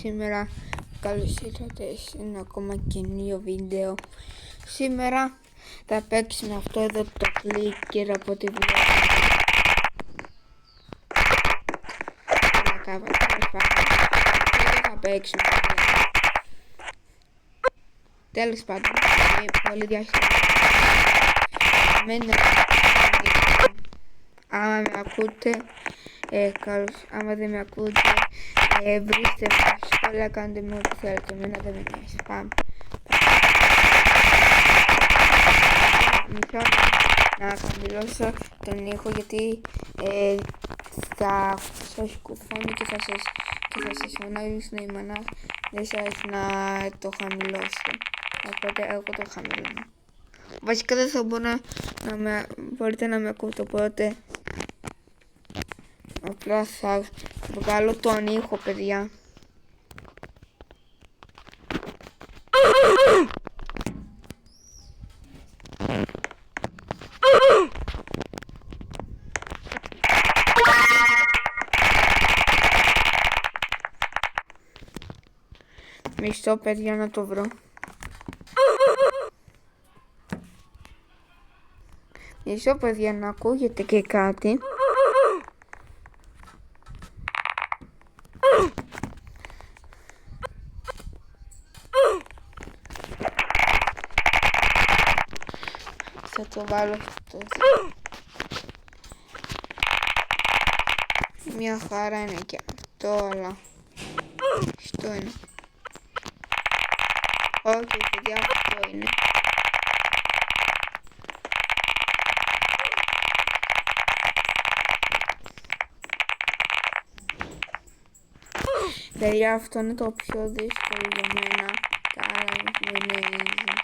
σήμερα, καλώς ήρθατε σε ένα ακόμα καινούριο βίντεο. Σήμερα θα παίξουμε αυτό εδώ το clicker από ό,τι βλέπετε. Θα παίξουμε. Τέλος πάντων, είναι πολύ διάσημο. Άμα με ακούτε, άμα δεν με ακούτε, βρίστε στα σχόλια, κάντε με ό,τι θέλετε, εμένα δεν με νοιάζει. Πάμε. Μισό να χαμηλώσω τον ήχο, γιατί θα σας κουφώνει και θα σας φωνάζει η μανά σας να το χαμηλώσω. Οπότε εγώ το χαμηλώνω. Βασικά δεν θα μπορείτε να με ακούτε, οπότε απλά θα βγάλω τον ήχο, παιδιά. Μισό, παιδιά, να το βρω. Μισό, παιδιά, να ακούγεται και κάτι. Θα το βάλω στο... Μια χαρά είναι και αυτό, αλλά... Αυτό είναι. Όχι, παιδιά, αυτό είναι. Παιδιά, αυτό είναι το πιο δύσκολο για μένα. Τα άλλα μου είναι easy.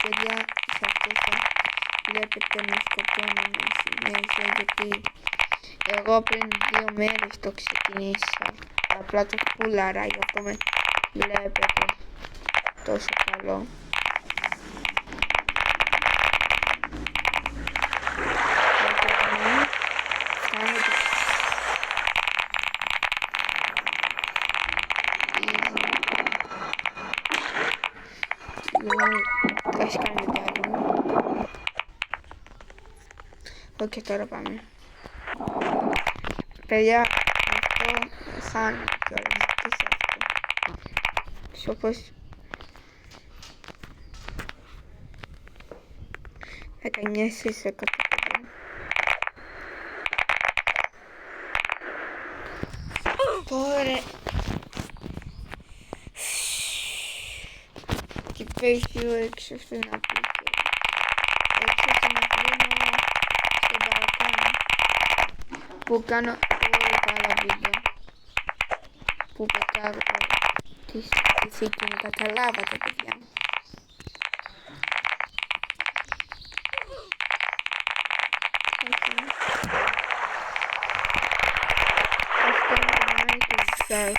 Παιδιά, σε αυτό θα βλέπετε με σκοπιώνω συνέχεια, γιατί εγώ πριν 2 μέρες το ξεκινήσα. Απλά το πουλάρα, γι' αυτό με βλέπετε τόσο καλό. Ας κάνουμε το άλλο. Και τώρα πάμε. Παιδιά, αυτό χάνω κιόλας. Τι σε αυτό. Όπως 19%. Τώρα και πέφτει έξω στην απλή. Έξω στην απλή στον παρακάνω που κάνω όλα τα άλλα βίντεο που πετάω τη θήκη μου. Καταλάβατε, παιδιά. Αυτό είναι το κομμάτι του ζάχη.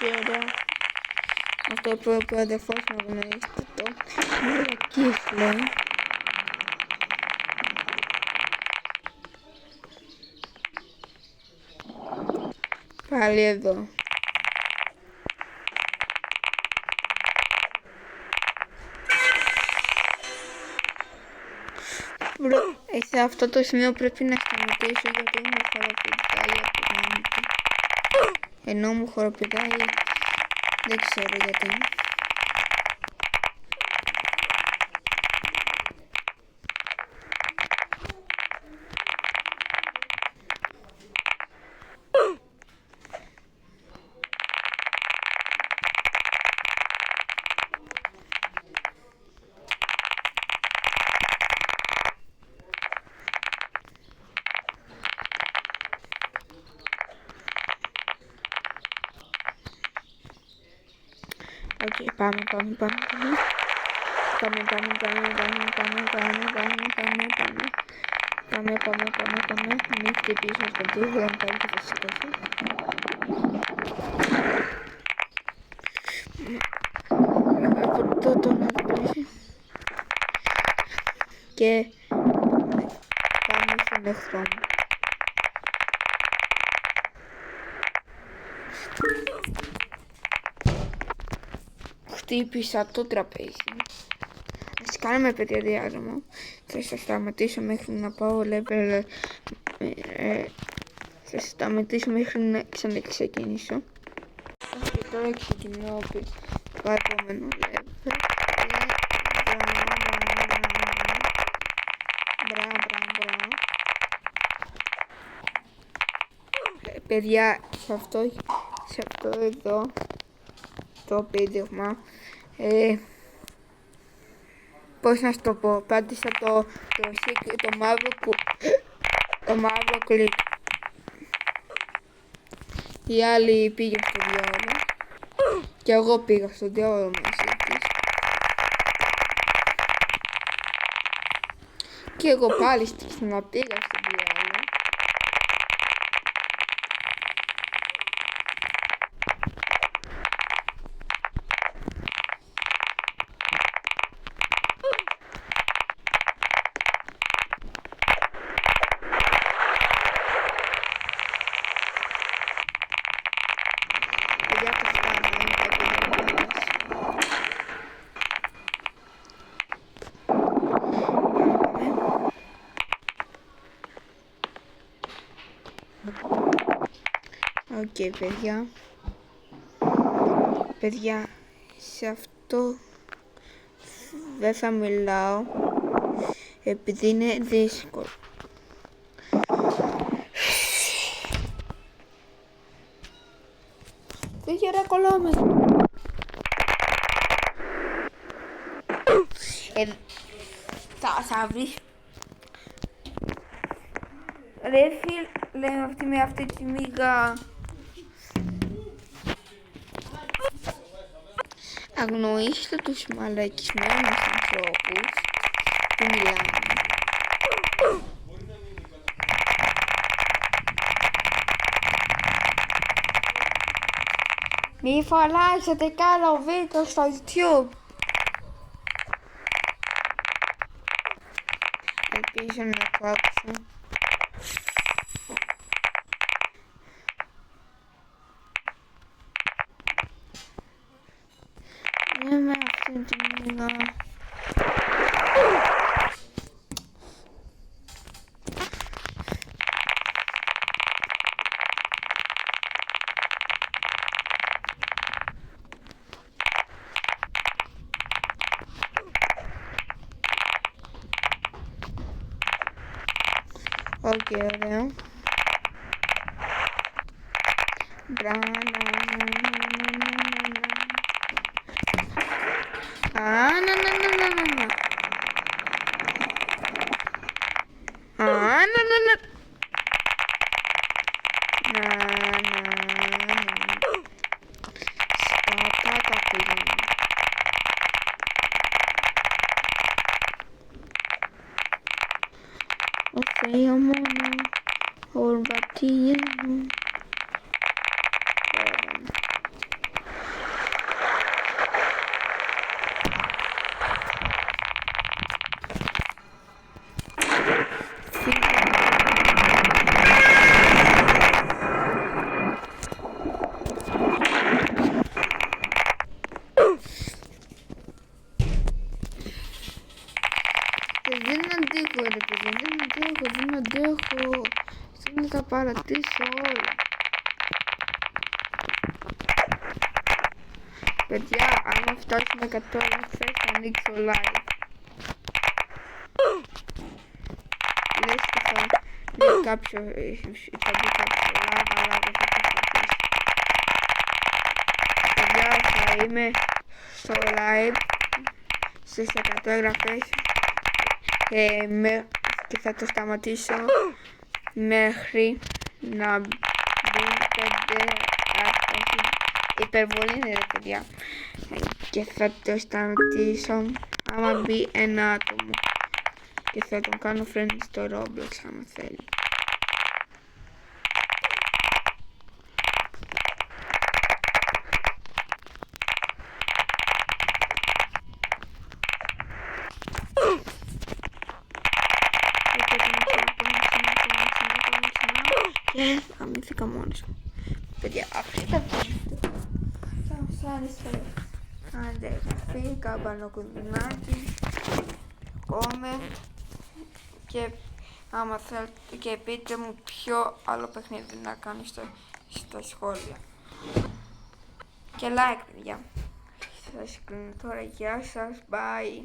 Ωραία. Αυτό που ο αδερφός μου γνωρίζετε το μαλακίσλο. Πάλι εδώ. Σε αυτό το σημείο πρέπει να σταματήσω, γιατί μου χοροπηδάει από μόνη του. Ενώ μου χοροπηδάει, δεν ξέρω γιατί. Πάμε. Μην χτυπήσω στον τοίχο, δεν πάει και θα σηκώσει. Από το να χτυπήσει. Και πάμε στον εχθρό μου. Χτύπησα το τραπέζι. Ας κάνουμε παιδιά διάλειμμα. Θα σας σταματήσω μέχρι να πάω level. Θα σας σταματήσω μέχρι να ξαναξεκινήσω. Και τώρα ξεκινώ το επόμενο level. Παιδιά, σε αυτό εδώ το πείδευμα, πώς να σου το πω, πάτησα το μαύρο κλικ. Η άλλη πήγε στο διάολο και εγώ πήγα στο διάολο μαζί της. Και εγώ πάλι ξαναπήγα στο διάολο. Οκ, παιδιά, σε αυτό δεν θα μιλάω επειδή είναι δύσκολο. Δεν γερακολάμε. Θα βρεις. Ρε φίλε, αυτή με αυτή τη μίγα. Αγνοήστε τους μαλακισμένους ανθρώπους που μιλάνε. Μη φωνάζετε, κάνω βίντεο στο YouTube. Ελπίζω να το άκουσαν. Ναι, με αυτήν την μήνα. Οκ, ωραία. Θεέ μόνο, ορβατίε μου. Δεν αντέχω. Θέλω να τα παρατήσω όλα. Παιδιά, άμα φτάσουμε 100 ελευθερές θα ανοίξω live. Λες και θα μπει κάποιο live, αλλά δεν θα προσπαθήσει. Παιδιά, θα είμαι στο live στις 100 εγγραφές και θα το σταματήσω μέχρι να μπουν 5 υπερβολή είναι ρε παιδιά. Και θα το σταματήσω άμα μπει ένα άτομο. Και θα τον κάνω friend στο Roblox άμα θέλει. Και αμυνθήκα μόνος μου. Παιδιά, αυτή τα βίντεο θα σας άρεσε. Άντε, γραφή, καμπανό κουδουνάκι, comment και άμα θέλετε και πείτε μου ποιο άλλο παιχνίδι να κάνω στα σχόλια. Και like, παιδιά. Σας κλείνω τώρα, γεια σας, bye.